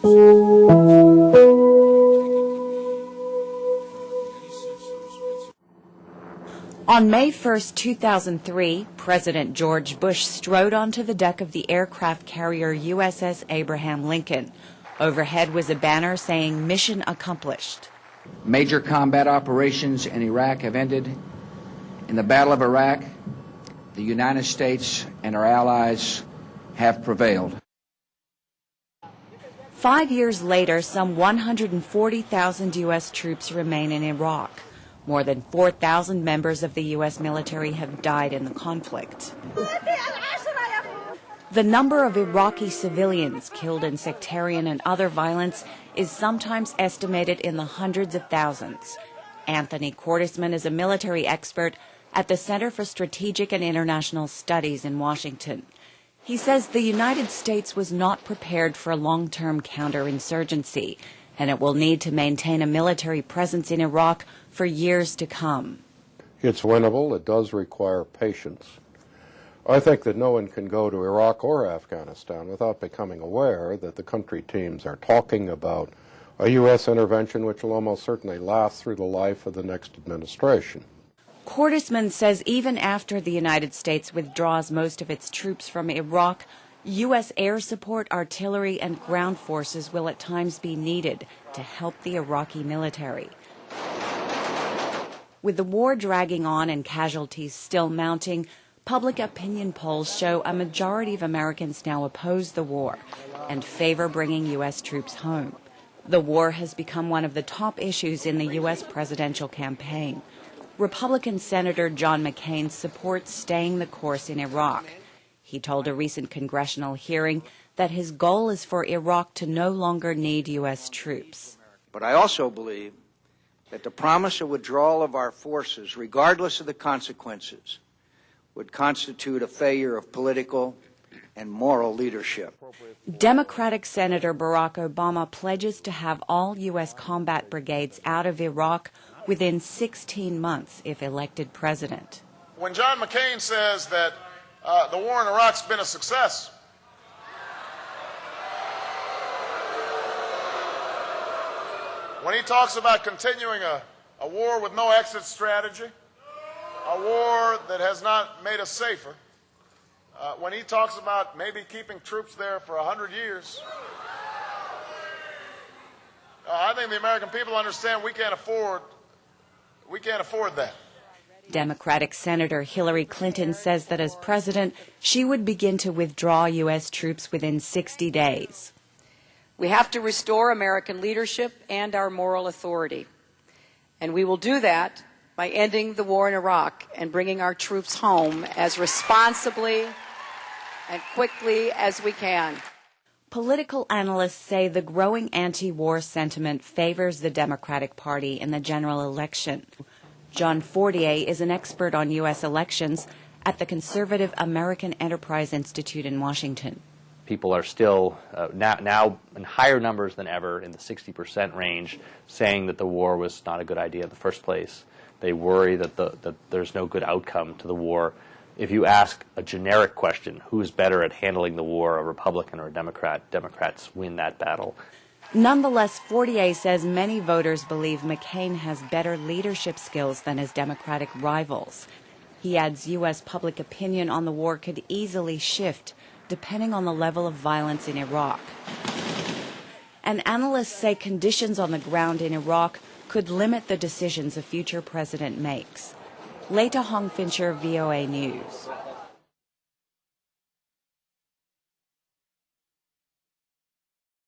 On May 1, 2003, President George Bush strode onto the deck of the aircraft carrier USS Abraham Lincoln. Overhead was a banner saying, "Mission accomplished." Major combat operations in Iraq have ended. In the Battle of Iraq, the United States and our allies have prevailed. 5 years later, some 140,000 U.S. troops remain in Iraq. More than 4,000 members of the U.S. military have died in the conflict. The number of Iraqi civilians killed in sectarian and other violence is sometimes estimated in the hundreds of thousands. Anthony Cordesman is a military expert at the Center for Strategic and International Studies in Washington. He says the United States was not prepared for a long-term counterinsurgency, and it will need to maintain a military presence in Iraq for years to come. It's winnable. It does require patience. I think that no one can go to Iraq or Afghanistan without becoming aware that the country teams are talking about a U.S. intervention which will almost certainly last through the life of the next administration. Cordesman says even after the United States withdraws most of its troops from Iraq, U.S. air support, artillery, and ground forces will at times be needed to help the Iraqi military. With the war dragging on and casualties still mounting, public opinion polls show a majority of Americans now oppose the war and favor bringing U.S. troops home. The war has become one of the top issues in the U.S. presidential campaign. Republican Senator John McCain supports staying the course in Iraq. He told a recent congressional hearing that his goal is for Iraq to no longer need U.S. troops. But I also believe that the promise of withdrawal of our forces, regardless of the consequences, would constitute a failure of political and moral leadership. Democratic Senator Barack Obama pledges to have all U.S. combat brigades out of Iraq within 16 months if elected president. When John McCain says that the war in Iraq's been a success, when he talks about continuing a war with no exit strategy, a war that has not made us safer, when he talks about maybe keeping troops there for 100 years, I think the American people understand we can't afford that. Democratic Senator Hillary Clinton says that as president, she would begin to withdraw U.S. troops within 60 days. We have to restore American leadership and our moral authority. And we will do that by ending the war in Iraq and bringing our troops home as responsibly and quickly as we can. Political analysts say the growing anti-war sentiment favors the Democratic Party in the general election. John Fortier is an expert on U.S. elections at the conservative American Enterprise Institute in Washington. People are still now in higher numbers than ever, in the 60% range, saying that the war was not a good idea in the first place. They worry that there's no good outcome to the war. If you ask a generic question, who is better at handling the war, a Republican or a Democrat, Democrats win that battle. Nonetheless, Fortier says many voters believe McCain has better leadership skills than his Democratic rivals. He adds U.S. public opinion on the war could easily shift depending on the level of violence in Iraq. And analysts say conditions on the ground in Iraq could limit the decisions a future president makes. Leta Hong-Fincher, VOA News.